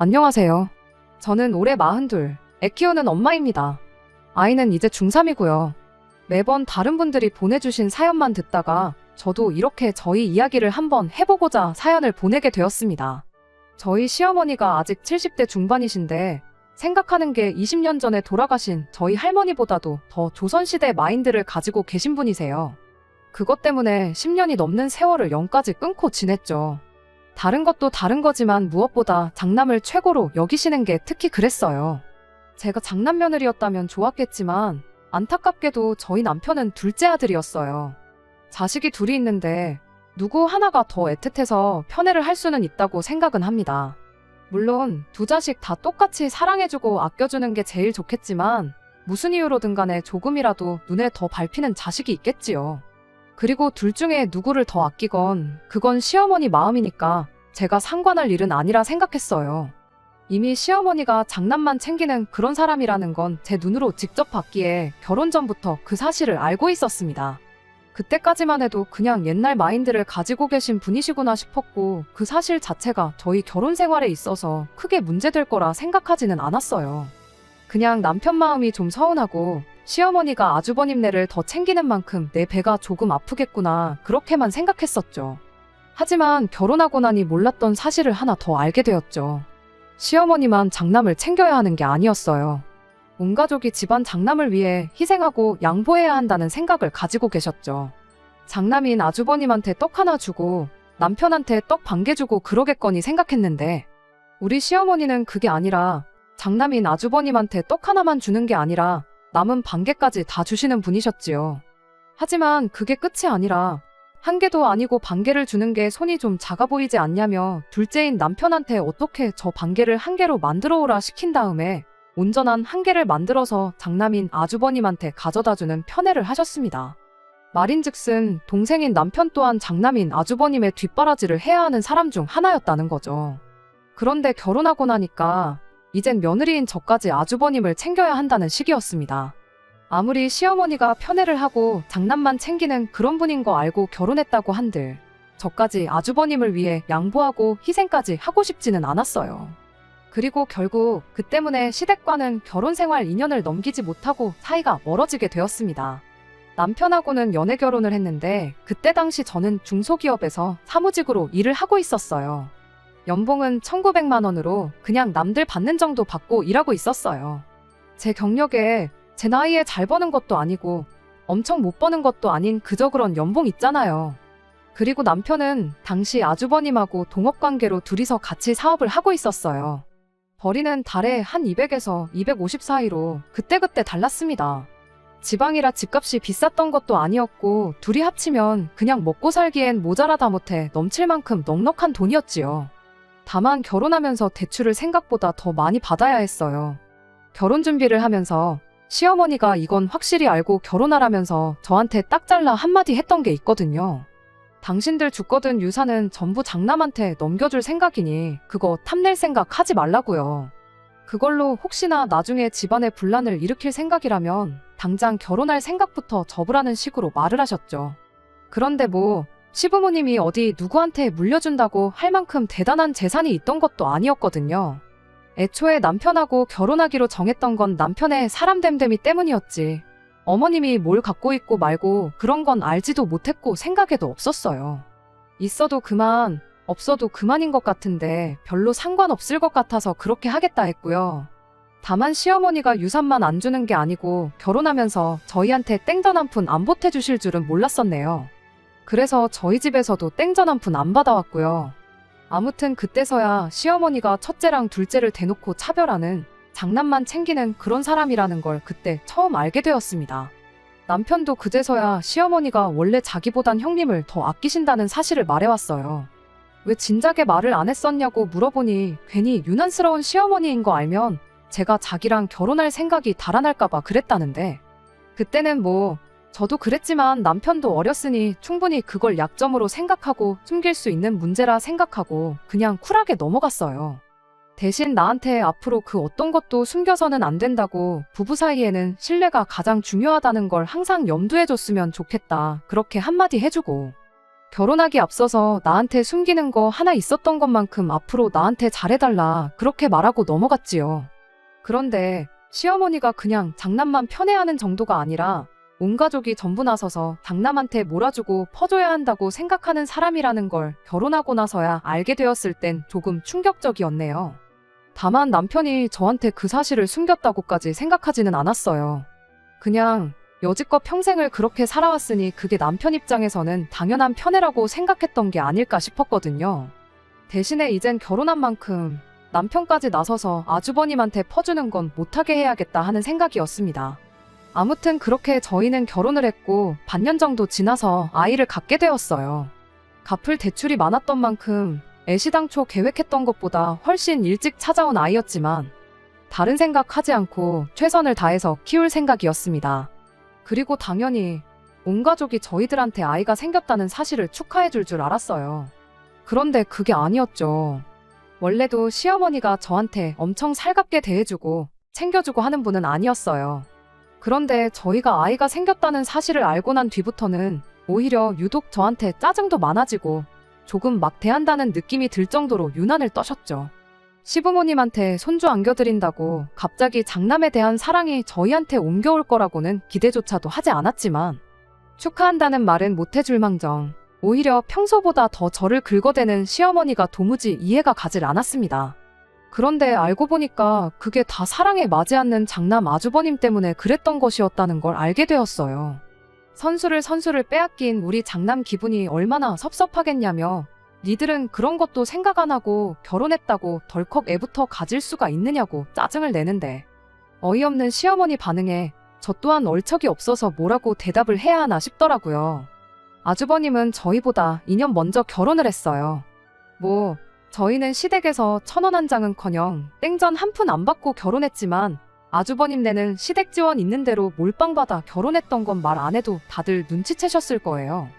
안녕하세요. 저는 올해 42, 애 키우는 엄마입니다. 아이는 이제 중3이고요. 매번 다른 분들이 보내주신 사연만 듣다가 저도 이렇게 저희 이야기를 한번 해보고자 사연을 보내게 되었습니다. 저희 시어머니가 아직 70대 중반이신데 생각하는 게 20년 전에 돌아가신 저희 할머니보다도 더 조선시대 마인드를 가지고 계신 분이세요. 그것 때문에 10년이 넘는 세월을 영까지 끊고 지냈죠. 다른 것도 다른 거지만 무엇보다 장남을 최고로 여기시는 게 특히 그랬어요. 제가 장남 며느리였다면 좋았겠지만 안타깝게도 저희 남편은 둘째 아들이었어요. 자식이 둘이 있는데 누구 하나가 더 애틋해서 편애를 할 수는 있다고 생각은 합니다. 물론 두 자식 다 똑같이 사랑해주고 아껴주는 게 제일 좋겠지만 무슨 이유로든 간에 조금이라도 눈에 더 밟히는 자식이 있겠지요. 그리고 둘 중에 누구를 더 아끼건 그건 시어머니 마음이니까 제가 상관할 일은 아니라 생각했어요. 이미 시어머니가 장남만 챙기는 그런 사람이라는 건 제 눈으로 직접 봤기에 결혼 전부터 그 사실을 알고 있었습니다. 그때까지만 해도 그냥 옛날 마인드를 가지고 계신 분이시구나 싶었고 그 사실 자체가 저희 결혼 생활에 있어서 크게 문제될 거라 생각하지는 않았어요. 그냥 남편 마음이 좀 서운하고 시어머니가 아주버님네를 더 챙기는 만큼 내 배가 조금 아프겠구나 그렇게만 생각했었죠. 하지만 결혼하고 나니 몰랐던 사실을 하나 더 알게 되었죠. 시어머니만 장남을 챙겨야 하는 게 아니었어요. 온 가족이 집안 장남을 위해 희생하고 양보해야 한다는 생각을 가지고 계셨죠. 장남인 아주버님한테 떡 하나 주고 남편한테 떡 반 개 주고 그러겠거니 생각했는데 우리 시어머니는 그게 아니라 장남인 아주버님한테 떡 하나만 주는 게 아니라 남은 반 개까지 다 주시는 분이셨지요. 하지만 그게 끝이 아니라 한 개도 아니고 반 개를 주는 게 손이 좀 작아 보이지 않냐며 둘째인 남편한테 어떻게 저 반 개를 한 개로 만들어 오라 시킨 다음에 온전한 한 개를 만들어서 장남인 아주버님한테 가져다주는 편애를 하셨습니다. 말인즉슨 동생인 남편 또한 장남인 아주버님의 뒷바라지를 해야 하는 사람 중 하나였다는 거죠. 그런데 결혼하고 나니까 이젠 며느리인 저까지 아주버님을 챙겨야 한다는 시기였습니다. 아무리 시어머니가 편애를 하고 장남만 챙기는 그런 분인 거 알고 결혼했다고 한들 저까지 아주버님을 위해 양보하고 희생까지 하고 싶지는 않았어요. 그리고 결국 그 때문에 시댁과는 결혼생활 2년을 넘기지 못하고 사이가 멀어지게 되었습니다. 남편하고는 연애 결혼을 했는데 그때 당시 저는 중소기업에서 사무직으로 일을 하고 있었어요. 연봉은 1,900만 원으로 그냥 남들 받는 정도 받고 일하고 있었어요. 제 경력에 제 나이에 잘 버는 것도 아니고 엄청 못 버는 것도 아닌 그저 그런 연봉 있잖아요. 그리고 남편은 당시 아주버님하고 동업관계로 둘이서 같이 사업을 하고 있었어요. 벌이는 달에 한 200에서 250 사이로 그때그때 달랐습니다. 지방이라 집값이 비쌌던 것도 아니었고 둘이 합치면 그냥 먹고 살기엔 모자라다 못해 넘칠 만큼 넉넉한 돈이었지요. 다만 결혼하면서 대출을 생각보다 더 많이 받아야 했어요. 결혼 준비를 하면서 시어머니가 이건 확실히 알고 결혼하라면서 저한테 딱 잘라 한마디 했던 게 있거든요. 당신들 죽거든 유산은 전부 장남한테 넘겨줄 생각이니 그거 탐낼 생각 하지 말라고요. 그걸로 혹시나 나중에 집안에 분란을 일으킬 생각이라면 당장 결혼할 생각부터 접으라는 식으로 말을 하셨죠. 그런데 뭐 시부모님이 어디 누구한테 물려준다고 할 만큼 대단한 재산이 있던 것도 아니었거든요. 애초에 남편하고 결혼하기로 정했던 건 남편의 사람됨됨이 때문이었지. 어머님이 뭘 갖고 있고 말고 그런 건 알지도 못했고 생각에도 없었어요. 있어도 그만, 없어도 그만인 것 같은데 별로 상관없을 것 같아서 그렇게 하겠다 했고요. 다만 시어머니가 유산만 안 주는 게 아니고 결혼하면서 저희한테 땡전 한 푼 안 보태주실 줄은 몰랐었네요. 그래서 저희 집에서도 땡전 한 푼 안 받아왔고요. 아무튼 그때서야 시어머니가 첫째랑 둘째를 대놓고 차별하는 장남만 챙기는 그런 사람이라는 걸 그때 처음 알게 되었습니다. 남편도 그제서야 시어머니가 원래 자기보단 형님을 더 아끼신다는 사실을 말해왔어요. 왜 진작에 말을 안 했었냐고 물어보니 괜히 유난스러운 시어머니인 거 알면 제가 자기랑 결혼할 생각이 달아날까봐 그랬다는데 그때는 뭐 저도 그랬지만 남편도 어렸으니 충분히 그걸 약점으로 생각하고 숨길 수 있는 문제라 생각하고 그냥 쿨하게 넘어갔어요. 대신 나한테 앞으로 그 어떤 것도 숨겨서는 안 된다고 부부 사이에는 신뢰가 가장 중요하다는 걸 항상 염두해 줬으면 좋겠다 그렇게 한마디 해주고 결혼하기 앞서서 나한테 숨기는 거 하나 있었던 것만큼 앞으로 나한테 잘해달라 그렇게 말하고 넘어갔지요. 그런데 시어머니가 그냥 장남만 편애하는 정도가 아니라 온 가족이 전부 나서서 장남한테 몰아주고 퍼줘야 한다고 생각하는 사람이라는 걸 결혼하고 나서야 알게 되었을 땐 조금 충격적이었네요. 다만 남편이 저한테 그 사실을 숨겼다고까지 생각하지는 않았어요. 그냥 여지껏 평생을 그렇게 살아왔으니 그게 남편 입장에서는 당연한 편애라고 생각했던 게 아닐까 싶었거든요. 대신에 이젠 결혼한 만큼 남편까지 나서서 아주버님한테 퍼주는 건 못하게 해야겠다 하는 생각이었습니다. 아무튼 그렇게 저희는 결혼을 했고 반년 정도 지나서 아이를 갖게 되었어요. 갚을 대출이 많았던 만큼 애시당초 계획했던 것보다 훨씬 일찍 찾아온 아이였지만 다른 생각하지 않고 최선을 다해서 키울 생각이었습니다. 그리고 당연히 온 가족이 저희들한테 아이가 생겼다는 사실을 축하해줄 줄 알았어요. 그런데 그게 아니었죠. 원래도 시어머니가 저한테 엄청 살갑게 대해주고 챙겨주고 하는 분은 아니었어요. 그런데 저희가 아이가 생겼다는 사실을 알고 난 뒤부터는 오히려 유독 저한테 짜증도 많아지고 조금 막 대한다는 느낌이 들 정도로 유난을 떠셨죠. 시부모님한테 손주 안겨드린다고 갑자기 장남에 대한 사랑이 저희한테 옮겨올 거라고는 기대조차도 하지 않았지만 축하한다는 말은 못해줄 망정 오히려 평소보다 더 저를 긁어대는 시어머니가 도무지 이해가 가질 않았습니다. 그런데 알고 보니까 그게 다 사랑에 맞지 않는 장남 아주버님 때문에 그랬던 것이었다는 걸 알게 되었어요. 선수를 빼앗긴 우리 장남 기분이 얼마나 섭섭하겠냐며 니들은 그런 것도 생각 안 하고 결혼했다고 덜컥 애부터 가질 수가 있느냐고 짜증을 내는데 어이없는 시어머니 반응에 저 또한 얼척이 없어서 뭐라고 대답을 해야 하나 싶더라고요. 아주버님은 저희보다 2년 먼저 결혼을 했어요. 저희는 시댁에서 1,000원 한 장은커녕 땡전 한 푼 안 받고 결혼했지만 아주버님네는 시댁 지원 있는 대로 몰빵 받아 결혼했던 건 말 안 해도 다들 눈치채셨을 거예요.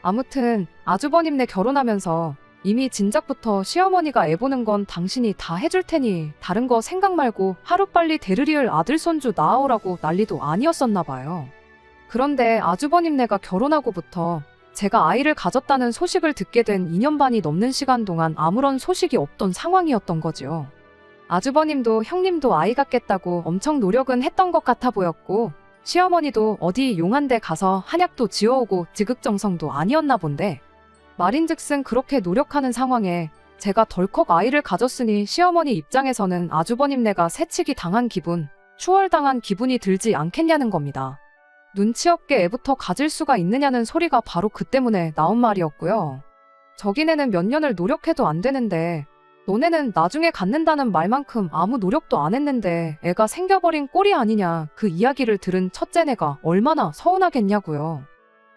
아무튼 아주버님네 결혼하면서 이미 진작부터 시어머니가 애 보는 건 당신이 다 해줄 테니 다른 거 생각 말고 하루빨리 대르리을 아들 손주 낳아오라고 난리도 아니었었나 봐요. 그런데 아주버님네가 결혼하고부터 제가 아이를 가졌다는 소식을 듣게 된 2년 반이 넘는 시간 동안 아무런 소식이 없던 상황이었던 거죠. 아주버님도 형님도 아이 갖겠다고 엄청 노력은 했던 것 같아 보였고 시어머니도 어디 용한 데 가서 한약도 지어오고 지극정성도 아니었나 본데 말인즉슨 그렇게 노력하는 상황에 제가 덜컥 아이를 가졌으니 시어머니 입장에서는 아주버님네가 새치기 당한 기분, 추월당한 기분이 들지 않겠냐는 겁니다. 눈치 없게 애부터 가질 수가 있느냐는 소리가 바로 그 때문에 나온 말이었고요. 저기네는 몇 년을 노력해도 안 되는데 너네는 나중에 갖는다는 말만큼 아무 노력도 안 했는데 애가 생겨버린 꼴이 아니냐 그 이야기를 들은 첫째네가 얼마나 서운하겠냐고요.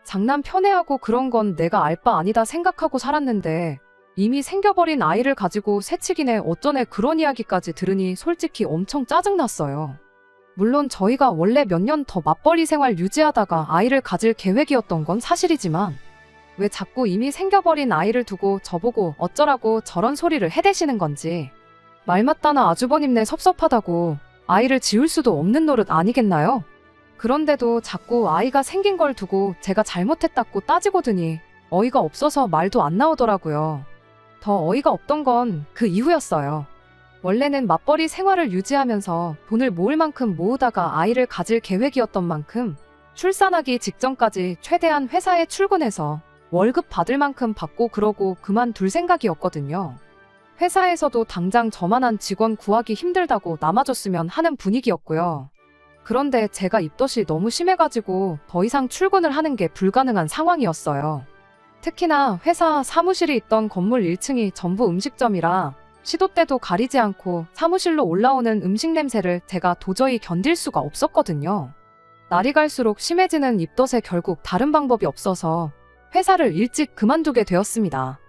장남 편애하고 그런 건 내가 알 바 아니다 생각하고 살았는데 이미 생겨버린 아이를 가지고 새치기네 어쩌네 그런 이야기까지 들으니 솔직히 엄청 짜증났어요. 물론 저희가 원래 몇 년 더 맞벌이 생활 유지하다가 아이를 가질 계획이었던 건 사실이지만 왜 자꾸 이미 생겨버린 아이를 두고 저보고 어쩌라고 저런 소리를 해대시는 건지 말 맞다나 아주버님네 섭섭하다고 아이를 지울 수도 없는 노릇 아니겠나요? 그런데도 자꾸 아이가 생긴 걸 두고 제가 잘못했다고 따지고드니 어이가 없어서 말도 안 나오더라고요. 더 어이가 없던 건 그 이후였어요. 원래는 맞벌이 생활을 유지하면서 돈을 모을 만큼 모으다가 아이를 가질 계획이었던 만큼 출산하기 직전까지 최대한 회사에 출근해서 월급 받을 만큼 받고 그러고 그만둘 생각이었거든요. 회사에서도 당장 저만한 직원 구하기 힘들다고 남아줬으면 하는 분위기였고요. 그런데 제가 입덧이 너무 심해가지고 더 이상 출근을 하는 게 불가능한 상황이었어요. 특히나 회사 사무실이 있던 건물 1층이 전부 음식점이라 시도 때도 가리지 않고 사무실로 올라오는 음식 냄새를 제가 도저히 견딜 수가 없었거든요. 날이 갈수록 심해지는 입덧에 결국 다른 방법이 없어서 회사를 일찍 그만두게 되었습니다.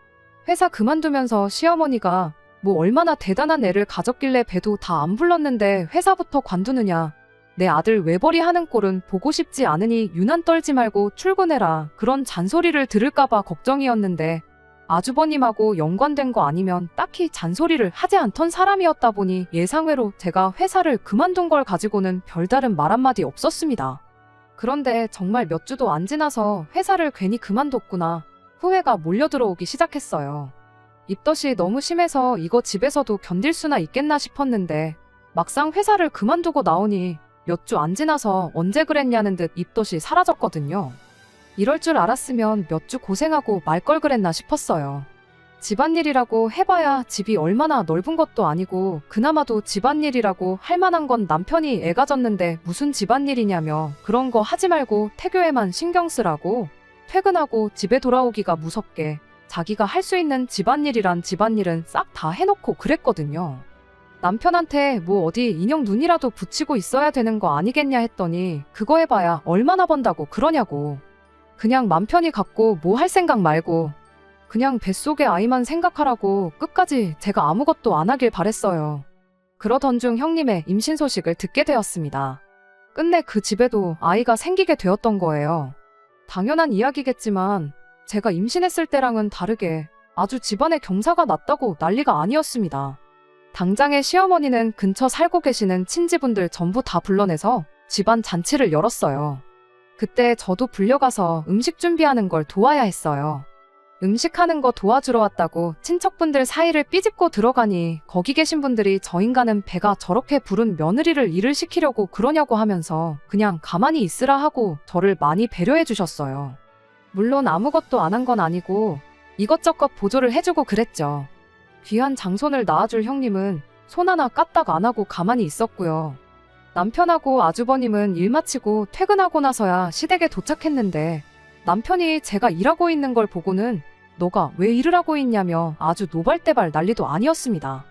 회사 그만두면서 시어머니가 얼마나 대단한 애를 가졌길래 배도 다 안 불렀는데 회사부터 관두느냐. 내 아들 외벌이 하는 꼴은 보고 싶지 않으니 유난 떨지 말고 출근해라. 그런 잔소리를 들을까봐 걱정이었는데 아주버님하고 연관된 거 아니면 딱히 잔소리를 하지 않던 사람이었다 보니 예상외로 제가 회사를 그만둔 걸 가지고는 별다른 말 한마디 없었습니다. 그런데 정말 몇 주도 안 지나서 회사를 괜히 그만뒀구나. 후회가 몰려들어오기 시작했어요. 입덧이 너무 심해서 이거 집에서도 견딜 수나 있겠나 싶었는데 막상 회사를 그만두고 나오니 몇 주 안 지나서 언제 그랬냐는 듯 입덧이 사라졌거든요. 이럴 줄 알았으면 몇 주 고생하고 말 걸 그랬나 싶었어요. 집안일이라고 해봐야 집이 얼마나 넓은 것도 아니고 그나마도 집안일이라고 할 만한 건 남편이 애가 졌는데 무슨 집안일이냐며 그런 거 하지 말고 태교에만 신경 쓰라고 퇴근하고 집에 돌아오기가 무섭게 자기가 할 수 있는 집안일이란 집안일은 싹 다 해놓고 그랬거든요. 남편한테 뭐 어디 인형 눈이라도 붙이고 있어야 되는 거 아니겠냐 했더니 그거 해봐야 얼마나 번다고 그러냐고. 그냥 맘 편히 갖고 뭐 할 생각 말고 그냥 뱃속의 아이만 생각하라고 끝까지 제가 아무것도 안 하길 바랬어요. 그러던 중 형님의 임신 소식을 듣게 되었습니다. 끝내 그 집에도 아이가 생기게 되었던 거예요. 당연한 이야기겠지만 제가 임신했을 때랑은 다르게 아주 집안에 경사가 났다고 난리가 아니었습니다. 당장의 시어머니는 근처 살고 계시는 친지분들 전부 다 불러내서 집안 잔치를 열었어요. 그때 저도 불려가서 음식 준비하는 걸 도와야 했어요. 음식하는 거 도와주러 왔다고 친척분들 사이를 삐집고 들어가니 거기 계신 분들이 저 인간은 배가 저렇게 부른 며느리를 일을 시키려고 그러냐고 하면서 그냥 가만히 있으라 하고 저를 많이 배려해 주셨어요. 물론 아무것도 안 한 건 아니고 이것저것 보조를 해주고 그랬죠. 귀한 장손을 낳아줄 형님은 손 하나 까딱 안 하고 가만히 있었고요. 남편하고 아주버님은 일 마치고 퇴근하고 나서야 시댁에 도착했는데 남편이 제가 일하고 있는 걸 보고는 너가 왜 일을 하고 있냐며 아주 노발대발 난리도 아니었습니다.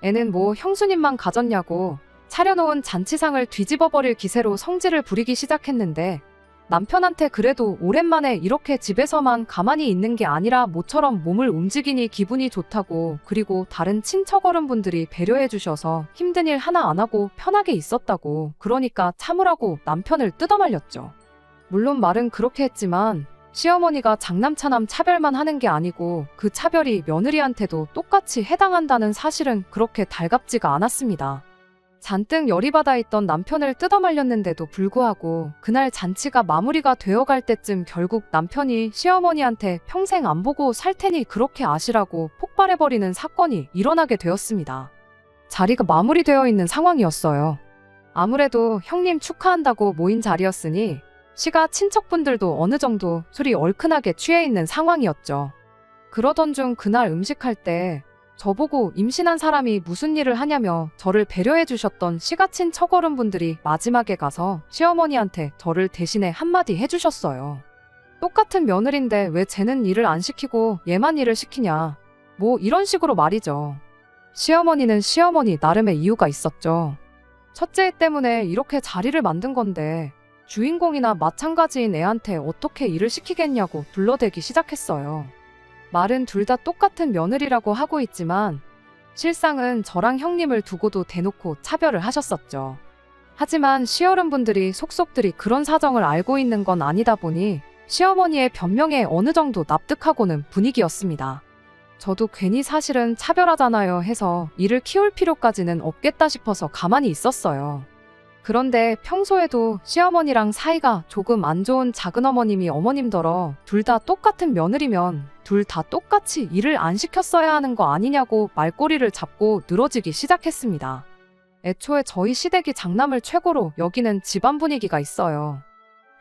애는 뭐 형수님만 가졌냐고 차려놓은 잔치상을 뒤집어버릴 기세로 성질을 부리기 시작했는데 남편한테 그래도 오랜만에 이렇게 집에서만 가만히 있는 게 아니라 모처럼 몸을 움직이니 기분이 좋다고 그리고 다른 친척 어른분들이 배려해 주셔서 힘든 일 하나 안 하고 편하게 있었다고 그러니까 참으라고 남편을 뜯어말렸죠. 물론 말은 그렇게 했지만 시어머니가 장남차남 차별만 하는 게 아니고 그 차별이 며느리한테도 똑같이 해당한다는 사실은 그렇게 달갑지가 않았습니다. 잔뜩 열이 받아 있던 남편을 뜯어말렸는데도 불구하고 그날 잔치가 마무리가 되어갈 때쯤 결국 남편이 시어머니한테 평생 안 보고 살 테니 그렇게 아시라고 폭발해버리는 사건이 일어나게 되었습니다. 자리가 마무리되어 있는 상황이었어요. 아무래도 형님 축하한다고 모인 자리였으니 시가 친척분들도 어느 정도 술이 얼큰하게 취해 있는 상황이었죠. 그러던 중 그날 음식할 때 저보고 임신한 사람이 무슨 일을 하냐며 저를 배려해 주셨던 시가 친척 어른분들이 마지막에 가서 시어머니한테 저를 대신에 한마디 해주셨어요. 똑같은 며느리인데 왜 쟤는 일을 안 시키고 얘만 일을 시키냐. 뭐 이런 식으로 말이죠. 시어머니는 시어머니 나름의 이유가 있었죠. 첫째 때문에 이렇게 자리를 만든 건데 주인공이나 마찬가지인 애한테 어떻게 일을 시키겠냐고 둘러대기 시작했어요. 말은 둘 다 똑같은 며느리라고 하고 있지만 실상은 저랑 형님을 두고도 대놓고 차별을 하셨었죠. 하지만 시어른분들이 속속들이 그런 사정을 알고 있는 건 아니다 보니 시어머니의 변명에 어느 정도 납득하고는 분위기였습니다. 저도 괜히 사실은 차별하잖아요 해서 일을 키울 필요까지는 없겠다 싶어서 가만히 있었어요. 그런데 평소에도 시어머니랑 사이가 조금 안 좋은 작은어머님이 어머님더러 둘 다 똑같은 며느리면 둘 다 똑같이 일을 안 시켰어야 하는 거 아니냐고 말꼬리를 잡고 늘어지기 시작했습니다. 애초에 저희 시댁이 장남을 최고로 여기는 집안 분위기가 있어요.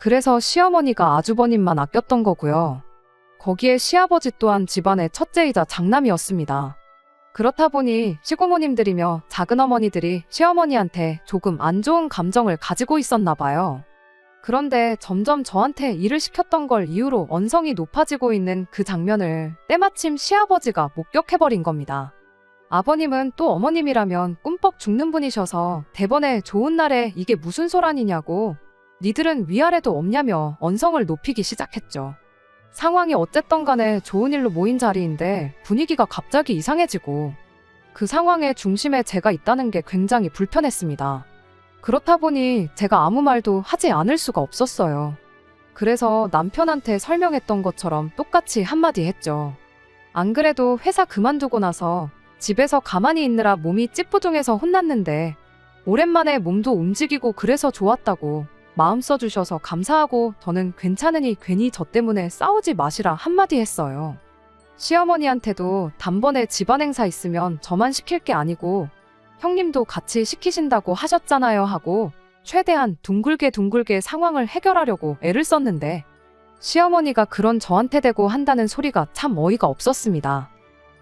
그래서 시어머니가 아주버님만 아꼈던 거고요. 거기에 시아버지 또한 집안의 첫째이자 장남이었습니다. 그렇다 보니 시고모님들이며 작은어머니들이 시어머니한테 조금 안 좋은 감정을 가지고 있었나 봐요. 그런데 점점 저한테 일을 시켰던 걸 이유로 언성이 높아지고 있는 그 장면을 때마침 시아버지가 목격해버린 겁니다. 아버님은 또 어머님이라면 꿈뻑 죽는 분이셔서 대번에 좋은 날에 이게 무슨 소란이냐고 니들은 위아래도 없냐며 언성을 높이기 시작했죠. 상황이 어쨌든 간에 좋은 일로 모인 자리인데 분위기가 갑자기 이상해지고 그 상황의 중심에 제가 있다는 게 굉장히 불편했습니다. 그렇다 보니 제가 아무 말도 하지 않을 수가 없었어요. 그래서 남편한테 설명했던 것처럼 똑같이 한마디 했죠. 안 그래도 회사 그만두고 나서 집에서 가만히 있느라 몸이 찌뿌둥해서 혼났는데 오랜만에 몸도 움직이고 그래서 좋았다고 마음 써주셔서 감사하고 저는 괜찮으니 괜히 저 때문에 싸우지 마시라 한마디 했어요. 시어머니한테도 단번에 집안 행사 있으면 저만 시킬 게 아니고 형님도 같이 시키신다고 하셨잖아요 하고 최대한 둥글게 상황을 해결하려고 애를 썼는데 시어머니가 그런 저한테 대고 한다는 소리가 참 어이가 없었습니다.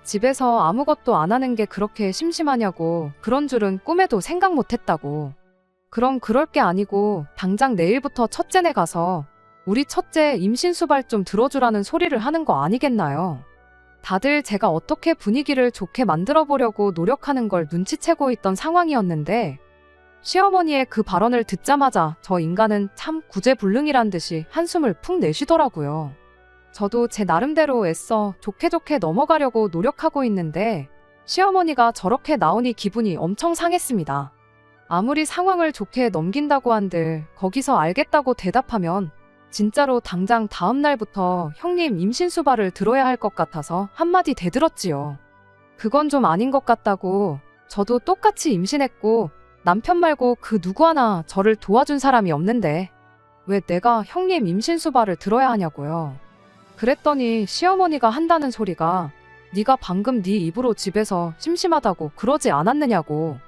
집에서 아무것도 안 하는 게 그렇게 심심하냐고, 그런 줄은 꿈에도 생각 못 했다고. 그럼 그럴 게 아니고 당장 내일부터 첫째네 가서 우리 첫째 임신수발 좀 들어주라는 소리를 하는 거 아니겠나요? 다들 제가 어떻게 분위기를 좋게 만들어 보려고 노력하는 걸 눈치채고 있던 상황이었는데 시어머니의 그 발언을 듣자마자 저 인간은 참 구제불능이란 듯이 한숨을 푹 내쉬더라고요. 저도 제 나름대로 애써 좋게 넘어가려고 노력하고 있는데 시어머니가 저렇게 나오니 기분이 엄청 상했습니다. 아무리 상황을 좋게 넘긴다고 한들 거기서 알겠다고 대답하면 진짜로 당장 다음 날부터 형님 임신수발을 들어야 할 것 같아서 한마디 대들었지요. 그건 좀 아닌 것 같다고. 저도 똑같이 임신했고 남편 말고 그 누구 하나 저를 도와준 사람이 없는데 왜 내가 형님 임신수발을 들어야 하냐고요. 그랬더니 시어머니가 한다는 소리가 네가 방금 네 입으로 집에서 심심하다고 그러지 않았느냐고.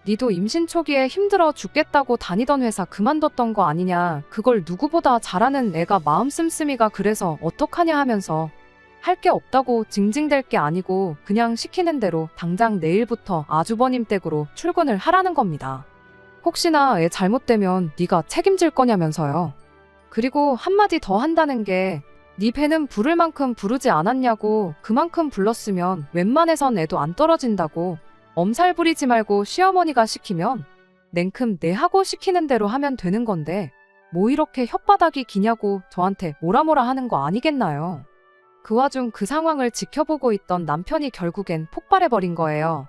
니도 임신 초기에 힘들어 죽겠다고 다니던 회사 그만뒀던 거 아니냐. 그걸 누구보다 잘하는 애가 마음 씀씀이가 그래서 어떡하냐 하면서 할 게 없다고 징징댈 게 아니고 그냥 시키는 대로 당장 내일부터 아주버님 댁으로 출근을 하라는 겁니다. 혹시나 애 잘못되면 네가 책임질 거냐면서요. 그리고 한마디 더 한다는 게 네 배는 부를 만큼 부르지 않았냐고. 그만큼 불렀으면 웬만해선 애도 안 떨어진다고. 엄살 부리지 말고 시어머니가 시키면 냉큼 내 하고 시키는 대로 하면 되는 건데 뭐 이렇게 혓바닥이 기냐고 저한테 뭐라 하는 거 아니겠나요. 그 와중 그 상황을 지켜보고 있던 남편이 결국엔 폭발해버린 거예요.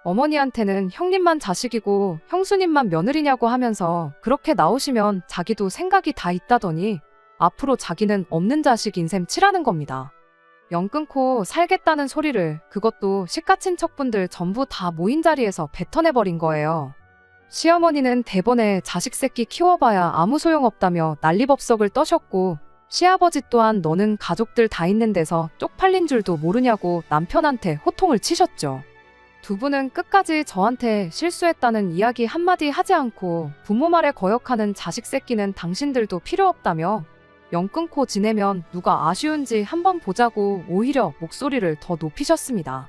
어머니한테는 형님만 자식이고 형수님만 며느리냐고 하면서 그렇게 나오시면 자기도 생각이 다 있다더니 앞으로 자기는 없는 자식인 셈 치라는 겁니다. 연 끊고 살겠다는 소리를 그것도 시가친척분들 전부 다 모인 자리에서 뱉어내버린 거예요. 시어머니는 대번에 자식 새끼 키워봐야 아무 소용없다며 난리법석을 떠셨고 시아버지 또한 너는 가족들 다 있는 데서 쪽팔린 줄도 모르냐고 남편한테 호통을 치셨죠. 두 분은 끝까지 저한테 실수했다는 이야기 한마디 하지 않고 부모 말에 거역하는 자식 새끼는 당신들도 필요 없다며 연 끊고 지내면 누가 아쉬운지 한번 보자고 오히려 목소리를 더 높이셨습니다.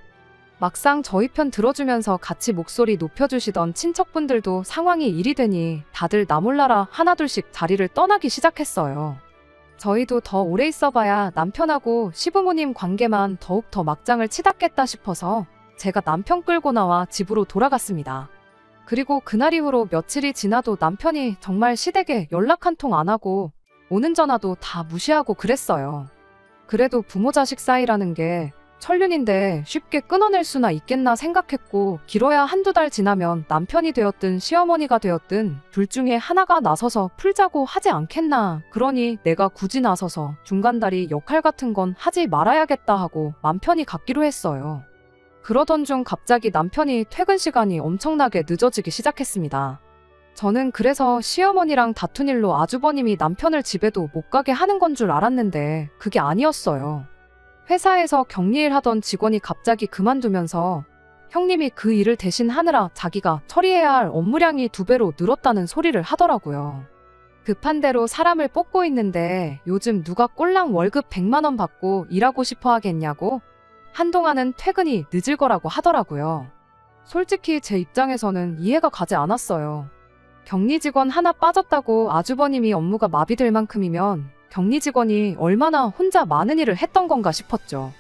막상 저희 편 들어주면서 같이 목소리 높여주시던 친척분들도 상황이 일이 되니 다들 나 몰라라 하나둘씩 자리를 떠나기 시작했어요. 저희도 더 오래 있어봐야 남편하고 시부모님 관계만 더욱 더 막장을 치닫겠다 싶어서 제가 남편 끌고 나와 집으로 돌아갔습니다. 그리고 그날 이후로 며칠이 지나도 남편이 정말 시댁에 연락 한 통 안 하고 오는 전화도 다 무시하고 그랬어요. 그래도 부모 자식 사이라는 게 천륜인데 쉽게 끊어낼 수나 있겠나 생각했고 길어야 한두 달 지나면 남편이 되었든 시어머니가 되었든 둘 중에 하나가 나서서 풀자고 하지 않겠나. 그러니 내가 굳이 나서서 중간다리 역할 같은 건 하지 말아야겠다 하고 맘 편히 갖기로 했어요. 그러던 중 갑자기 남편이 퇴근 시간이 엄청나게 늦어지기 시작했습니다. 저는 그래서 시어머니랑 다툰 일로 아주버님이 남편을 집에도 못 가게 하는 건 줄 알았는데 그게 아니었어요. 회사에서 격리일 하던 직원이 갑자기 그만두면서 형님이 그 일을 대신 하느라 자기가 처리해야 할 업무량이 2배로 늘었다는 소리를 하더라고요. 급한 대로 사람을 뽑고 있는데 요즘 누가 꼴랑 월급 100만 원 받고 일하고 싶어 하겠냐고 한동안은 퇴근이 늦을 거라고 하더라고요. 솔직히 제 입장에서는 이해가 가지 않았어요. 격리 직원 하나 빠졌다고 아주버님이 업무가 마비될 만큼이면 격리 직원이 얼마나 혼자 많은 일을 했던 건가 싶었죠.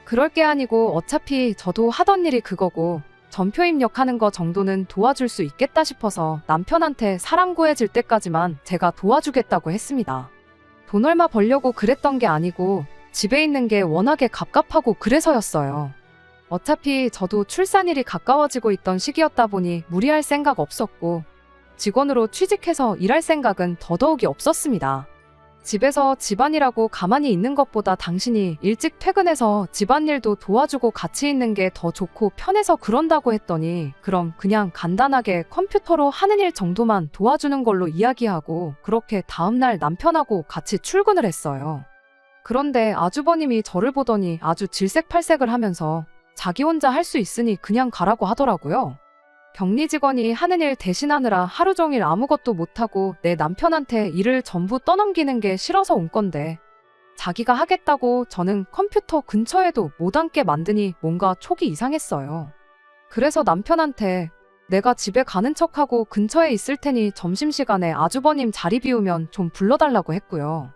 그럴 게 아니고 어차피 저도 하던 일이 그거고 전표 입력하는 거 정도는 도와줄 수 있겠다 싶어서 남편한테 사람 구해질 때까지만 제가 도와주겠다고 했습니다. 돈 얼마 벌려고 그랬던 게 아니고 집에 있는 게 워낙에 갑갑하고 그래서였어요. 어차피 저도 출산일이 가까워지고 있던 시기였다 보니 무리할 생각 없었고 직원으로 취직해서 일할 생각은 더더욱이 없었습니다. 집에서 집안일하고 가만히 있는 것보다 당신이 일찍 퇴근해서 집안일도 도와주고 같이 있는 게 더 좋고 편해서 그런다고 했더니 그럼 그냥 간단하게 컴퓨터로 하는 일 정도만 도와주는 걸로 이야기하고 그렇게 다음날 남편하고 같이 출근을 했어요. 그런데 아주버님이 저를 보더니 아주 질색팔색을 하면서 자기 혼자 할 수 있으니 그냥 가라고 하더라고요. 격리 직원이 하는 일 대신하느라 하루 종일 아무것도 못하고 내 남편한테 일을 전부 떠넘기는 게 싫어서 온 건데 자기가 하겠다고 저는 컴퓨터 근처에도 못 앉게 만드니 뭔가 촉이 이상했어요. 그래서 남편한테 내가 집에 가는 척하고 근처에 있을 테니 점심시간에 아주버님 자리 비우면 좀 불러달라고 했고요.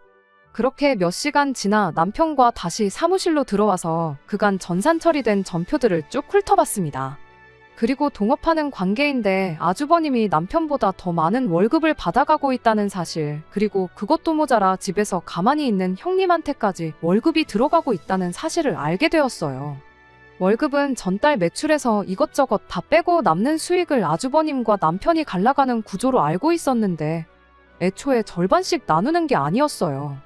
그렇게 몇 시간 지나 남편과 다시 사무실로 들어와서 그간 전산 처리된 전표들을 쭉 훑어봤습니다. 그리고 동업하는 관계인데 아주버님이 남편보다 더 많은 월급을 받아가고 있다는 사실, 그리고 그것도 모자라 집에서 가만히 있는 형님한테까지 월급이 들어가고 있다는 사실을 알게 되었어요. 월급은 전달 매출에서 이것저것 다 빼고 남는 수익을 아주버님과 남편이 갈라가는 구조로 알고 있었는데 애초에 절반씩 나누는 게 아니었어요.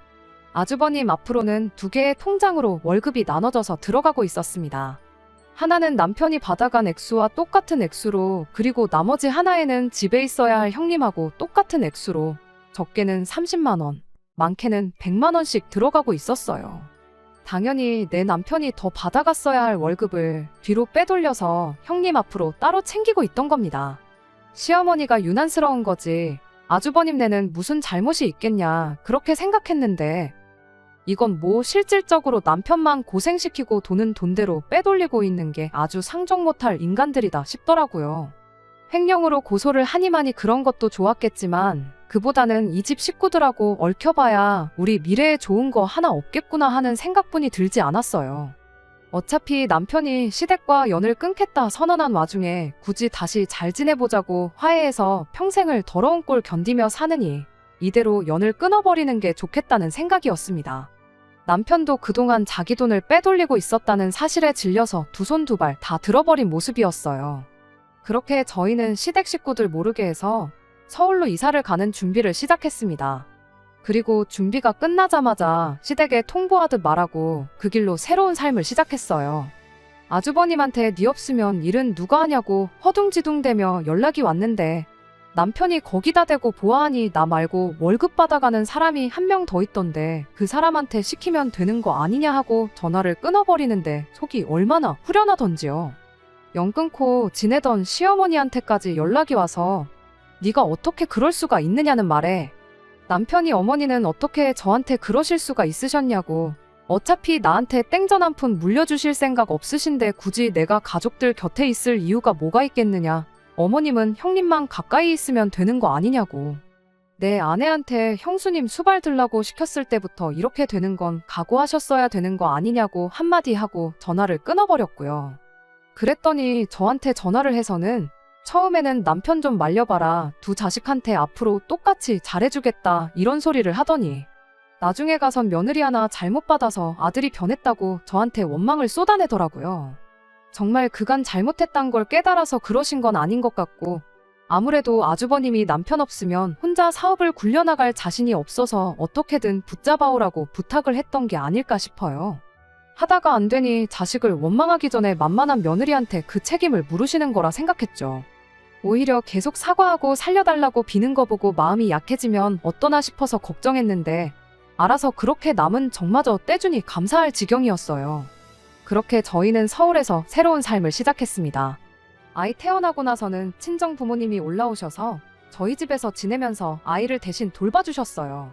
아주버님 앞으로는 2개의 통장으로 월급이 나눠져서 들어가고 있었습니다. 하나는 남편이 받아간 액수와 똑같은 액수로, 그리고 나머지 하나에는 집에 있어야 할 형님하고 똑같은 액수로 적게는 30만 원, 많게는 100만 원씩 들어가고 있었어요. 당연히 내 남편이 더 받아갔어야 할 월급을 뒤로 빼돌려서 형님 앞으로 따로 챙기고 있던 겁니다. 시어머니가 유난스러운 거지 아주버님네는 무슨 잘못이 있겠냐 그렇게 생각했는데 이건 뭐 실질적으로 남편만 고생시키고 돈은 돈대로 빼돌리고 있는 게 아주 상종 못할 인간들이다 싶더라고요. 횡령으로 고소를 하니마니 그런 것도 좋았겠지만 그보다는 이 집 식구들하고 얽혀봐야 우리 미래에 좋은 거 하나 없겠구나 하는 생각뿐이 들지 않았어요. 어차피 남편이 시댁과 연을 끊겠다 선언한 와중에 굳이 다시 잘 지내보자고 화해해서 평생을 더러운 꼴 견디며 사느니 이대로 연을 끊어버리는 게 좋겠다는 생각이었습니다. 남편도 그동안 자기 돈을 빼돌리고 있었다는 사실에 질려서 두 손 두 발 다 들어버린 모습이었어요. 그렇게 저희는 시댁 식구들 모르게 해서 서울로 이사를 가는 준비를 시작했습니다. 그리고 준비가 끝나자마자 시댁에 통보하듯 말하고 그 길로 새로운 삶을 시작했어요. 아주버님한테 네 없으면 일은 누가 하냐고 허둥지둥대며 연락이 왔는데 남편이 거기다 대고 보아하니 나 말고 월급 받아가는 사람이 한 명 더 있던데 그 사람한테 시키면 되는 거 아니냐 하고 전화를 끊어버리는데 속이 얼마나 후련하던지요. 연 끊고 지내던 시어머니한테까지 연락이 와서 네가 어떻게 그럴 수가 있느냐는 말에 남편이 어머니는 어떻게 저한테 그러실 수가 있으셨냐고, 어차피 나한테 땡전 한 푼 물려주실 생각 없으신데 굳이 내가 가족들 곁에 있을 이유가 뭐가 있겠느냐, 어머님은 형님만 가까이 있으면 되는 거 아니냐고. 내 아내한테 형수님 수발 들라고 시켰을 때부터 이렇게 되는 건 각오하셨어야 되는 거 아니냐고 한마디 하고 전화를 끊어버렸고요. 그랬더니 저한테 전화를 해서는 처음에는 남편 좀 말려봐라, 두 자식한테 앞으로 똑같이 잘해주겠다 이런 소리를 하더니 나중에 가선 며느리 하나 잘못 받아서 아들이 변했다고 저한테 원망을 쏟아내더라고요. 정말 그간 잘못했단 걸 깨달아서 그러신 건 아닌 것 같고 아무래도 아주버님이 남편 없으면 혼자 사업을 굴려나갈 자신이 없어서 어떻게든 붙잡아오라고 부탁을 했던 게 아닐까 싶어요. 하다가 안 되니 자식을 원망하기 전에 만만한 며느리한테 그 책임을 물으시는 거라 생각했죠. 오히려 계속 사과하고 살려달라고 비는 거 보고 마음이 약해지면 어떠나 싶어서 걱정했는데 알아서 그렇게 남은 정마저 떼주니 감사할 지경이었어요. 그렇게 저희는 서울에서 새로운 삶을 시작했습니다. 아이 태어나고 나서는 친정 부모님이 올라오셔서 저희 집에서 지내면서 아이를 대신 돌봐주셨어요.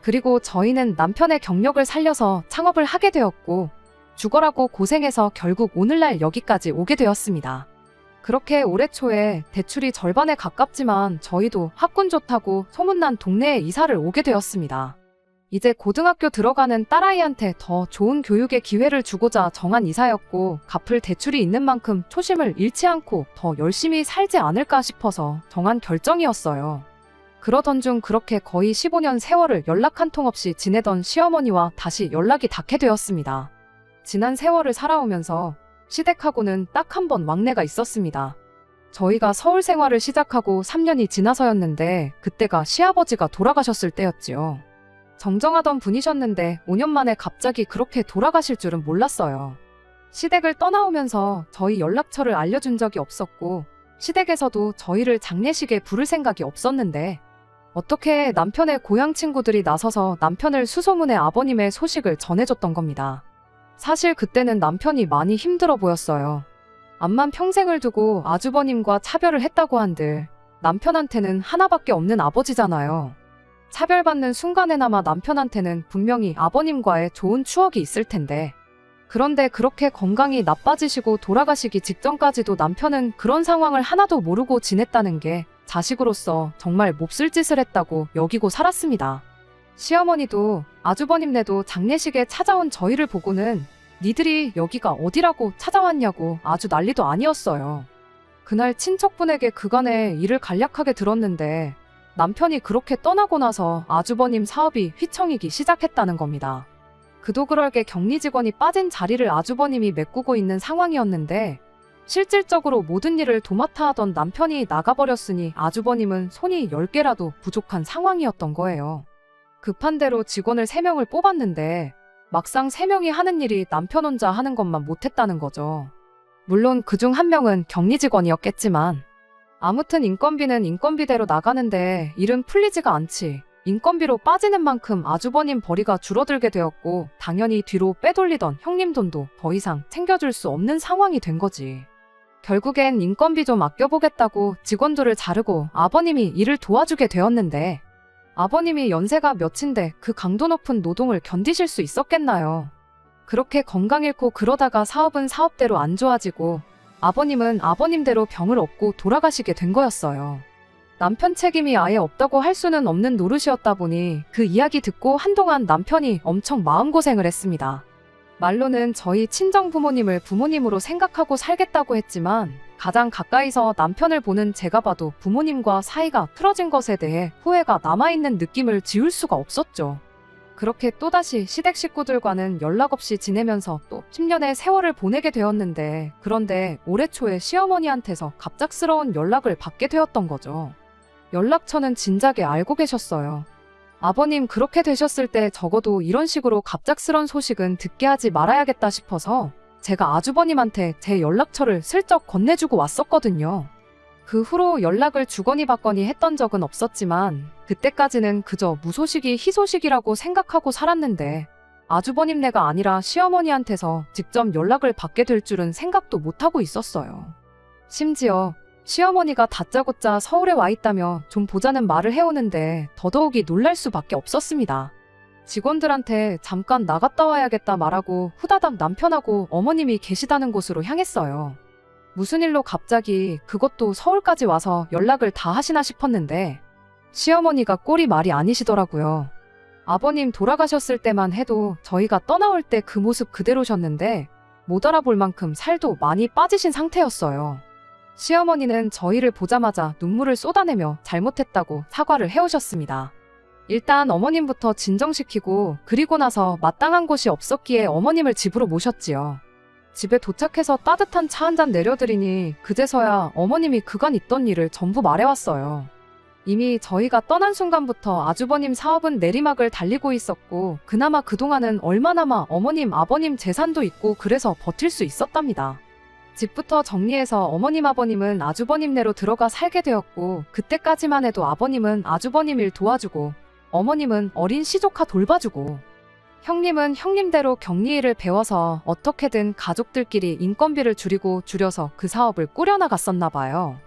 그리고 저희는 남편의 경력을 살려서 창업을 하게 되었고 죽어라고 고생해서 결국 오늘날 여기까지 오게 되었습니다. 그렇게 올해 초에 대출이 절반에 가깝지만 저희도 학군 좋다고 소문난 동네에 이사를 오게 되었습니다. 이제 고등학교 들어가는 딸아이한테 더 좋은 교육의 기회를 주고자 정한 이사였고 갚을 대출이 있는 만큼 초심을 잃지 않고 더 열심히 살지 않을까 싶어서 정한 결정이었어요. 그러던 중 그렇게 거의 15년 세월을 연락 한 통 없이 지내던 시어머니와 다시 연락이 닿게 되었습니다. 지난 세월을 살아오면서 시댁하고는 딱 한 번 왕래가 있었습니다. 저희가 서울 생활을 시작하고 3년이 지나서였는데 그때가 시아버지가 돌아가셨을 때였지요. 정정하던 분이셨는데 5년 만에 갑자기 그렇게 돌아가실 줄은 몰랐어요. 시댁을 떠나오면서 저희 연락처를 알려준 적이 없었고 시댁에서도 저희를 장례식에 부를 생각이 없었는데 어떻게 남편의 고향 친구들이 나서서 남편을 수소문해 아버님의 소식을 전해줬던 겁니다. 사실 그때는 남편이 많이 힘들어 보였어요. 암만 평생을 두고 아주버님과 차별을 했다고 한들 남편한테는 하나밖에 없는 아버지잖아요. 차별받는 순간에나마 남편한테는 분명히 아버님과의 좋은 추억이 있을 텐데 그런데 그렇게 건강이 나빠지시고 돌아가시기 직전까지도 남편은 그런 상황을 하나도 모르고 지냈다는 게 자식으로서 정말 몹쓸 짓을 했다고 여기고 살았습니다. 시어머니도 아주버님네도 장례식에 찾아온 저희를 보고는 니들이 여기가 어디라고 찾아왔냐고 아주 난리도 아니었어요. 그날 친척분에게 그간의 일을 간략하게 들었는데 남편이 그렇게 떠나고 나서 아주버님 사업이 휘청이기 시작했다는 겁니다. 그도 그럴 게 격리 직원이 빠진 자리를 아주버님이 메꾸고 있는 상황이었는데 실질적으로 모든 일을 도맡아 하던 남편이 나가버렸으니 아주버님은 손이 10개라도 부족한 상황이었던 거예요. 급한 대로 직원을 3명을 뽑았는데 막상 3명이 하는 일이 남편 혼자 하는 것만 못했다는 거죠. 물론 그중 1명은 격리 직원이었겠지만 아무튼 인건비는 인건비대로 나가는데 일은 풀리지가 않지. 인건비로 빠지는 만큼 아주버님 벌이가 줄어들게 되었고 당연히 뒤로 빼돌리던 형님 돈도 더 이상 챙겨줄 수 없는 상황이 된 거지. 결국엔 인건비 좀 아껴보겠다고 직원들을 자르고 아버님이 일을 도와주게 되었는데 아버님이 연세가 몇인데 그 강도 높은 노동을 견디실 수 있었겠나요? 그렇게 건강 잃고 그러다가 사업은 사업대로 안 좋아지고 아버님은 아버님대로 병을 얻고 돌아가시게 된 거였어요. 남편 책임이 아예 없다고 할 수는 없는 노릇이었다 보니 그 이야기 듣고 한동안 남편이 엄청 마음고생을 했습니다. 말로는 저희 친정부모님을 부모님으로 생각하고 살겠다고 했지만 가장 가까이서 남편을 보는 제가 봐도 부모님과 사이가 틀어진 것에 대해 후회가 남아있는 느낌을 지울 수가 없었죠. 그렇게 또다시 시댁 식구들과는 연락 없이 지내면서 또 10년의 세월을 보내게 되었는데 그런데 올해 초에 시어머니한테서 갑작스러운 연락을 받게 되었던 거죠. 연락처는 진작에 알고 계셨어요. 아버님 그렇게 되셨을 때 적어도 이런 식으로 갑작스런 소식은 듣게 하지 말아야겠다 싶어서 제가 아주버님한테 제 연락처를 슬쩍 건네주고 왔었거든요. 그 후로 연락을 주거니 받거니 했던 적은 없었지만 그때까지는 그저 무소식이 희소식이라고 생각하고 살았는데 아주버님네가 아니라 시어머니한테서 직접 연락을 받게 될 줄은 생각도 못하고 있었어요. 심지어 시어머니가 다짜고짜 서울에 와 있다며 좀 보자는 말을 해오는데 더더욱이 놀랄 수밖에 없었습니다. 직원들한테 잠깐 나갔다 와야겠다 말하고 후다닥 남편하고 어머님이 계시다는 곳으로 향했어요. 무슨 일로 갑자기 그것도 서울까지 와서 연락을 다 하시나 싶었는데 시어머니가 꼴이 말이 아니시더라고요. 아버님 돌아가셨을 때만 해도 저희가 떠나올 때 그 모습 그대로셨는데 못 알아볼 만큼 살도 많이 빠지신 상태였어요. 시어머니는 저희를 보자마자 눈물을 쏟아내며 잘못했다고 사과를 해오셨습니다. 일단 어머님부터 진정시키고 그리고 나서 마땅한 곳이 없었기에 어머님을 집으로 모셨지요. 집에 도착해서 따뜻한 차 한 잔 내려드리니 그제서야 어머님이 그간 있던 일을 전부 말해왔어요. 이미 저희가 떠난 순간부터 아주버님 사업은 내리막을 달리고 있었고 그나마 그동안은 얼마나마 어머님 아버님 재산도 있고 그래서 버틸 수 있었답니다. 집부터 정리해서 어머님 아버님은 아주버님네로 들어가 살게 되었고 그때까지만 해도 아버님은 아주버님 일 도와주고 어머님은 어린 시조카 돌봐주고 형님은 형님대로 격리일을 배워서 어떻게든 가족들끼리 인건비를 줄여서 그 사업을 꾸려나갔었나 봐요.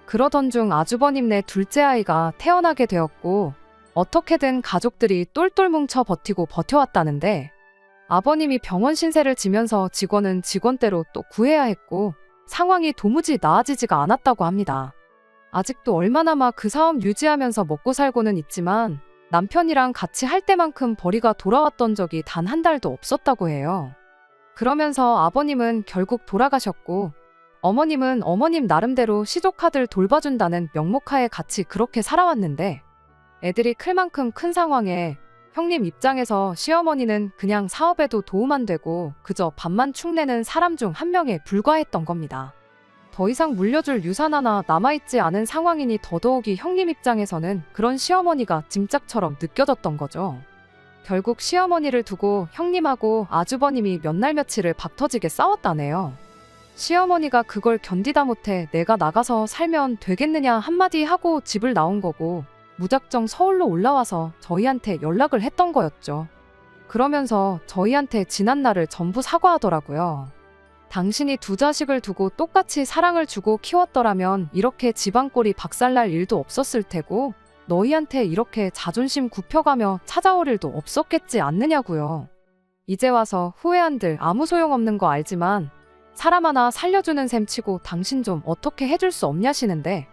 그러던 중 아주버님네 둘째 아이가 태어나게 되었고 어떻게든 가족들이 똘똘 뭉쳐 버티고 버텨왔다는데 아버님이 병원 신세를 지면서 직원은 직원대로 또 구해야 했고 상황이 도무지 나아지지가 않았다고 합니다. 아직도 얼마나마 그 사업 유지하면서 먹고 살고는 있지만 남편이랑 같이 할 때만큼 벌이가 돌아왔던 적이 단 한 달도 없었다고 해요. 그러면서 아버님은 결국 돌아가셨고 어머님은 어머님 나름대로 시조카들 돌봐준다는 명목하에 같이 그렇게 살아왔는데 애들이 클 만큼 큰 상황에 형님 입장에서 시어머니는 그냥 사업에도 도움 안 되고 그저 밥만 축내는 사람 중 한 명에 불과했던 겁니다. 더 이상 물려줄 유산 하나 남아있지 않은 상황이니 더더욱이 형님 입장에서는 그런 시어머니가 짐짝처럼 느껴졌던 거죠. 결국 시어머니를 두고 형님하고 아주버님이 몇 날 며칠을 박터지게 싸웠다네요. 시어머니가 그걸 견디다 못해 내가 나가서 살면 되겠느냐 한마디 하고 집을 나온 거고 무작정 서울로 올라와서 저희한테 연락을 했던 거였죠. 그러면서 저희한테 지난 날을 전부 사과하더라고요. 당신이 두 자식을 두고 똑같이 사랑을 주고 키웠더라면 이렇게 집안꼴이 박살날 일도 없었을 테고 너희한테 이렇게 자존심 굽혀가며 찾아올 일도 없었겠지 않느냐고요. 이제 와서 후회한들 아무 소용없는 거 알지만 사람 하나 살려주는 셈 치고 당신 좀 어떻게 해줄 수 없냐시는데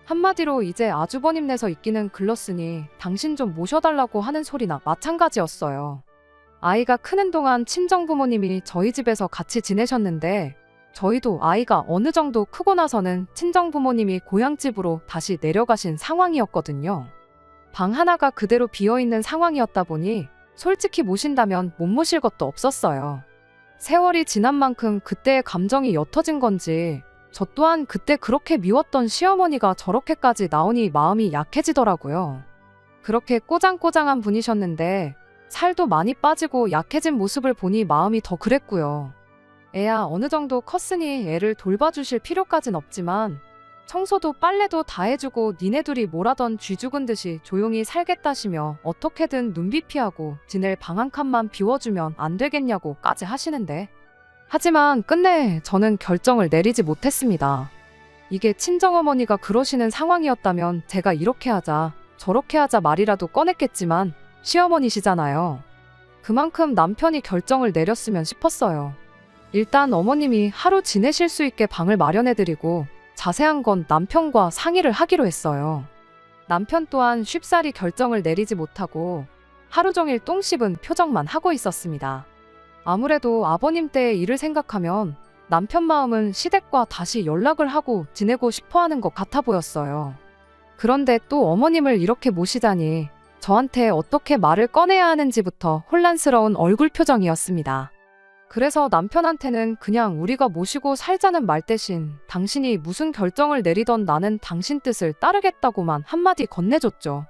한마디로 이제 아주버님네서 있기는 글렀으니 당신 좀 모셔달라고 하는 소리나 마찬가지였어요. 아이가 크는 동안 친정부모님이 저희 집에서 같이 지내셨는데 저희도 아이가 어느 정도 크고 나서는 친정부모님이 고향집으로 다시 내려가신 상황이었거든요. 방 하나가 그대로 비어있는 상황이었다 보니 솔직히 모신다면 못 모실 것도 없었어요. 세월이 지난 만큼 그때의 감정이 옅어진 건지 저 또한 그때 그렇게 미웠던 시어머니가 저렇게까지 나오니 마음이 약해지더라고요. 그렇게 꼬장꼬장한 분이셨는데 살도 많이 빠지고 약해진 모습을 보니 마음이 더 그랬고요. 애야 어느 정도 컸으니 애를 돌봐주실 필요까진 없지만 청소도 빨래도 다 해주고 니네 둘이 뭐라던 쥐 죽은 듯이 조용히 살겠다시며 어떻게든 눈비 피하고 지낼 방 한 칸만 비워주면 안 되겠냐고까지 하시는데 하지만 끝내 저는 결정을 내리지 못했습니다. 이게 친정어머니가 그러시는 상황이었다면 제가 이렇게 하자 저렇게 하자 말이라도 꺼냈겠지만 시어머니시잖아요. 그만큼 남편이 결정을 내렸으면 싶었어요. 일단 어머님이 하루 지내실 수 있게 방을 마련해드리고 자세한 건 남편과 상의를 하기로 했어요. 남편 또한 쉽사리 결정을 내리지 못하고 하루 종일 똥 씹은 표정만 하고 있었습니다. 아무래도 아버님 때의 일을 생각하면 남편 마음은 시댁과 다시 연락을 하고 지내고 싶어하는 것 같아 보였어요. 그런데 또 어머님을 이렇게 모시다니 저한테 어떻게 말을 꺼내야 하는지부터 혼란스러운 얼굴 표정이었습니다. 그래서 남편한테는 그냥 우리가 모시고 살자는 말 대신 당신이 무슨 결정을 내리던 나는 당신 뜻을 따르겠다고만 한마디 건네줬죠.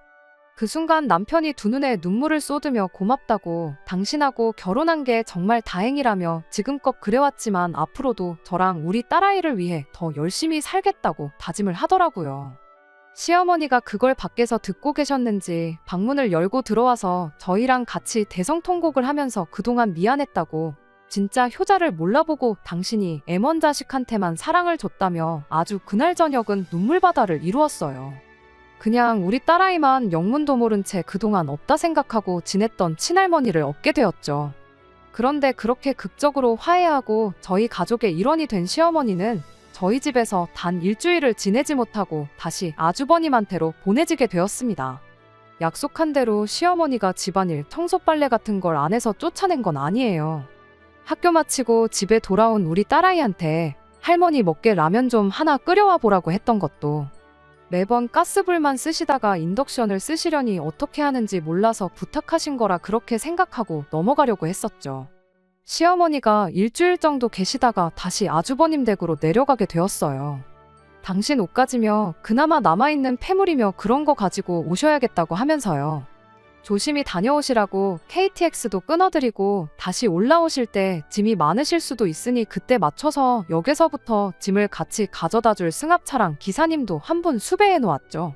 그 순간 남편이 두 눈에 눈물을 쏟으며 고맙다고 당신하고 결혼한 게 정말 다행이라며 지금껏 그래왔지만 앞으로도 저랑 우리 딸아이를 위해 더 열심히 살겠다고 다짐을 하더라고요. 시어머니가 그걸 밖에서 듣고 계셨는지 방문을 열고 들어와서 저희랑 같이 대성통곡을 하면서 그동안 미안했다고 진짜 효자를 몰라보고 당신이 애먼 자식한테만 사랑을 줬다며 아주 그날 저녁은 눈물바다를 이루었어요. 그냥 우리 딸아이만 영문도 모른 채 그동안 없다 생각하고 지냈던 친할머니를 얻게 되었죠. 그런데 그렇게 극적으로 화해하고 저희 가족의 일원이 된 시어머니는 저희 집에서 단 일주일을 지내지 못하고 다시 아주버님한테로 보내지게 되었습니다. 약속한 대로 시어머니가 집안일 청소 빨래 같은 걸 안 해서 쫓아낸 건 아니에요. 학교 마치고 집에 돌아온 우리 딸아이한테 할머니 먹게 라면 좀 하나 끓여와 보라고 했던 것도 매번 가스불만 쓰시다가 인덕션을 쓰시려니 어떻게 하는지 몰라서 부탁하신 거라 그렇게 생각하고 넘어가려고 했었죠. 시어머니가 일주일 정도 계시다가 다시 아주버님 댁으로 내려가게 되었어요. 당신 옷가지며 그나마 남아있는 폐물이며 그런 거 가지고 오셔야겠다고 하면서요. 조심히 다녀오시라고 KTX도 끊어드리고 다시 올라오실 때 짐이 많으실 수도 있으니 그때 맞춰서 역에서부터 짐을 같이 가져다줄 승합차랑 기사님도 한 분 수배해 놓았죠.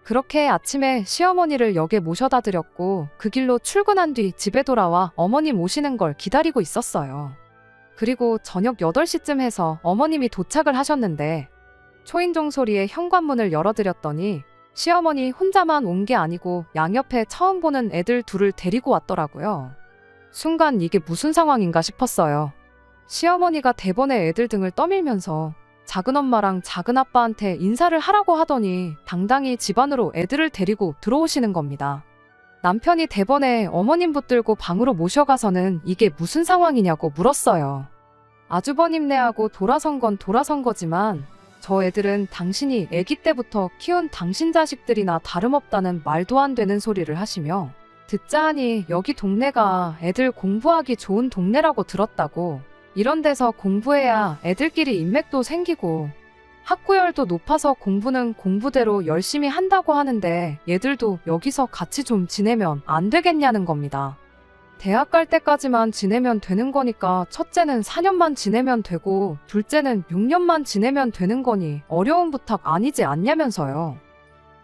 그렇게 아침에 시어머니를 역에 모셔다 드렸고 그 길로 출근한 뒤 집에 돌아와 어머님 오시는 걸 기다리고 있었어요. 그리고 저녁 8시쯤 해서 어머님이 도착을 하셨는데 초인종 소리에 현관문을 열어드렸더니 시어머니 혼자만 온 게 아니고 양옆에 처음 보는 애들 둘을 데리고 왔더라고요. 순간 이게 무슨 상황인가 싶었어요. 시어머니가 대번에 애들 등을 떠밀면서 작은엄마랑 작은아빠한테 인사를 하라고 하더니 당당히 집 안으로 애들을 데리고 들어오시는 겁니다. 남편이 대번에 어머님 붙들고 방으로 모셔가서는 이게 무슨 상황이냐고 물었어요. 아주버님네하고 돌아선 건 돌아선 거지만 저 애들은 당신이 아기 때부터 키운 당신 자식들이나 다름없다는 말도 안 되는 소리를 하시며 듣자 하니 여기 동네가 애들 공부하기 좋은 동네라고 들었다고 이런 데서 공부해야 애들끼리 인맥도 생기고 학구열도 높아서 공부는 공부대로 열심히 한다고 하는데 얘들도 여기서 같이 좀 지내면 안 되겠냐는 겁니다. 대학 갈 때까지만 지내면 되는 거니까 첫째는 4년만 지내면 되고 둘째는 6년만 지내면 되는 거니 어려운 부탁 아니지 않냐면서요.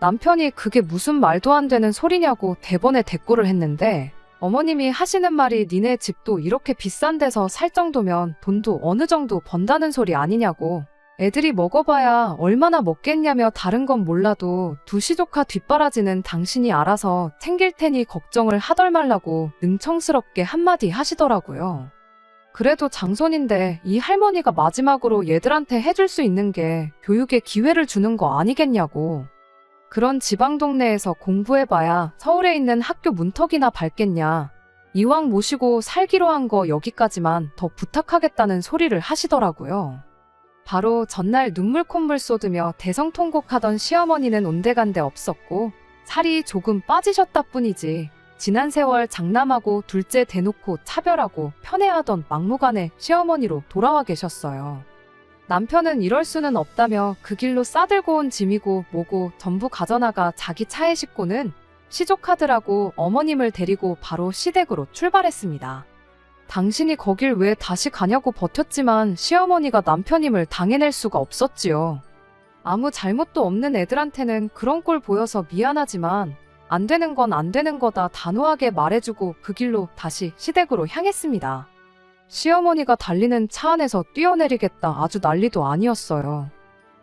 남편이 그게 무슨 말도 안 되는 소리냐고 대번에 대꾸를 했는데 어머님이 하시는 말이 니네 집도 이렇게 비싼 데서 살 정도면 돈도 어느 정도 번다는 소리 아니냐고. 애들이 먹어봐야 얼마나 먹겠냐며 다른 건 몰라도 두 시조카 뒷바라지는 당신이 알아서 챙길 테니 걱정을 하덜 말라고 능청스럽게 한마디 하시더라고요. 그래도 장손인데 이 할머니가 마지막으로 얘들한테 해줄 수 있는 게 교육의 기회를 주는 거 아니겠냐고. 그런 지방 동네에서 공부해봐야 서울에 있는 학교 문턱이나 밟겠냐. 이왕 모시고 살기로 한 거 여기까지만 더 부탁하겠다는 소리를 하시더라고요. 바로 전날 눈물 콧물 쏟으며 대성통곡하던 시어머니는 온데간데 없었고 살이 조금 빠지셨다 뿐이지 지난 세월 장남하고 둘째 대놓고 차별하고 편애하던 막무가내 시어머니로 돌아와 계셨어요. 남편은 이럴 수는 없다며 그 길로 싸들고 온 짐이고 뭐고 전부 가져나가 자기 차에 싣고는 시조카들하고 어머님을 데리고 바로 시댁으로 출발했습니다. 당신이 거길 왜 다시 가냐고 버텼지만 시어머니가 남편임을 당해낼 수가 없었지요. 아무 잘못도 없는 애들한테는 그런 꼴 보여서 미안하지만 안 되는 건 안 되는 거다 단호하게 말해주고 그 길로 다시 시댁으로 향했습니다. 시어머니가 달리는 차 안에서 뛰어내리겠다 아주 난리도 아니었어요.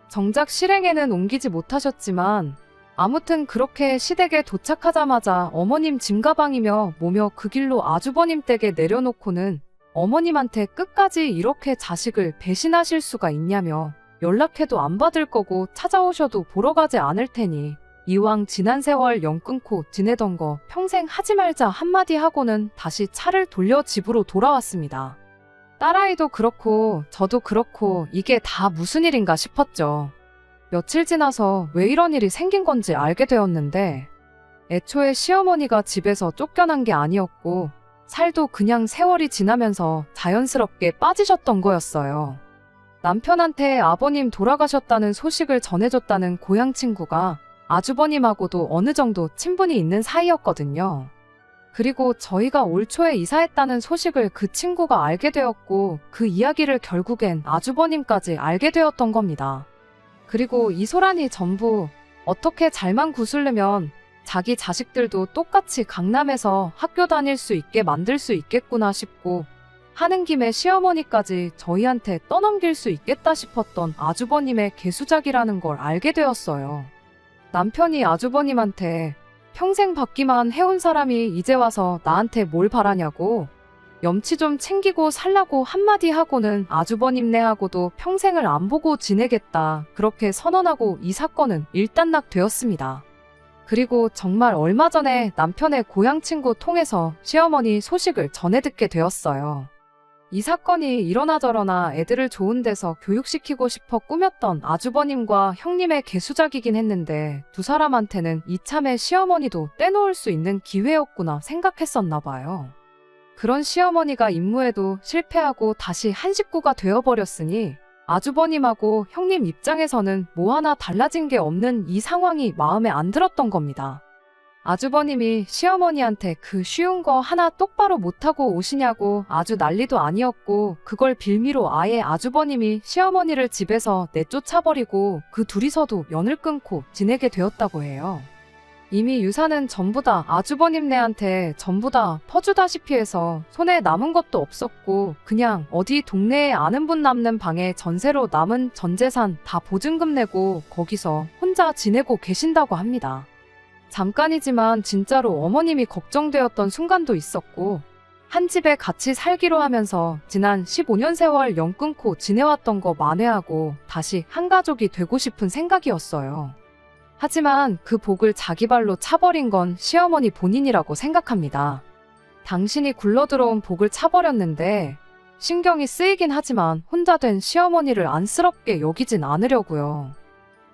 정작 실행에는 옮기지 못하셨지만 아무튼 그렇게 시댁에 도착하자마자 어머님 짐가방이며 뭐며 그 길로 아주버님 댁에 내려놓고는 어머님한테 끝까지 이렇게 자식을 배신하실 수가 있냐며 연락해도 안 받을 거고 찾아오셔도 보러 가지 않을 테니 이왕 지난 세월 연 끊고 지내던 거 평생 하지 말자 한마디 하고는 다시 차를 돌려 집으로 돌아왔습니다. 딸아이도 그렇고 저도 그렇고 이게 다 무슨 일인가 싶었죠. 며칠 지나서 왜 이런 일이 생긴 건지 알게 되었는데 애초에 시어머니가 집에서 쫓겨난 게 아니었고 살도 그냥 세월이 지나면서 자연스럽게 빠지셨던 거였어요. 남편한테 아버님 돌아가셨다는 소식을 전해줬다는 고향 친구가 아주버님하고도 어느 정도 친분이 있는 사이였거든요. 그리고 저희가 올 초에 이사했다는 소식을 그 친구가 알게 되었고 그 이야기를 결국엔 아주버님까지 알게 되었던 겁니다. 그리고 이 소란이 전부 어떻게 잘만 구슬르면 자기 자식들도 똑같이 강남에서 학교 다닐 수 있게 만들 수 있겠구나 싶고 하는 김에 시어머니까지 저희한테 떠넘길 수 있겠다 싶었던 아주버님의 개수작이라는 걸 알게 되었어요. 남편이 아주버님한테 평생 받기만 해온 사람이 이제 와서 나한테 뭘 바라냐고 염치 좀 챙기고 살라고 한마디 하고는 아주버님네하고도 평생을 안 보고 지내겠다 그렇게 선언하고 이 사건은 일단락되었습니다. 그리고 정말 얼마 전에 남편의 고향 친구 통해서 시어머니 소식을 전해 듣게 되었어요. 이 사건이 이러나 저러나 애들을 좋은 데서 교육시키고 싶어 꾸몄던 아주버님과 형님의 개수작이긴 했는데 두 사람한테는 이참에 시어머니도 떼놓을 수 있는 기회였구나 생각했었나 봐요. 그런 시어머니가 임무에도 실패하고 다시 한 식구가 되어버렸으니 아주버님하고 형님 입장에서는 뭐 하나 달라진 게 없는 이 상황이 마음에 안 들었던 겁니다. 아주버님이 시어머니한테 그 쉬운 거 하나 똑바로 못하고 오시냐고 아주 난리도 아니었고 그걸 빌미로 아예 아주버님이 시어머니를 집에서 내쫓아버리고 그 둘이서도 연을 끊고 지내게 되었다고 해요. 이미 유산은 전부 다 아주버님네한테 전부 다 퍼주다시피 해서 손에 남은 것도 없었고 그냥 어디 동네에 아는 분 남는 방에 전세로 남은 전 재산 다 보증금 내고 거기서 혼자 지내고 계신다고 합니다. 잠깐이지만 진짜로 어머님이 걱정되었던 순간도 있었고 한 집에 같이 살기로 하면서 지난 15년 세월 연 끊고 지내왔던 거 만회하고 다시 한 가족이 되고 싶은 생각이었어요. 하지만 그 복을 자기 발로 차버린 건 시어머니 본인이라고 생각합니다. 당신이 굴러들어온 복을 차버렸는데 신경이 쓰이긴 하지만 혼자 된 시어머니를 안쓰럽게 여기진 않으려고요.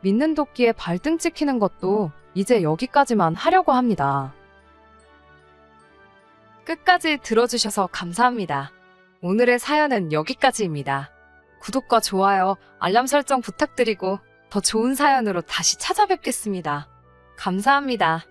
믿는 도끼에 발등 찍히는 것도 이제 여기까지만 하려고 합니다. 끝까지 들어주셔서 감사합니다. 오늘의 사연은 여기까지입니다. 구독과 좋아요, 알람 설정 부탁드리고 더 좋은 사연으로 다시 찾아뵙겠습니다. 감사합니다.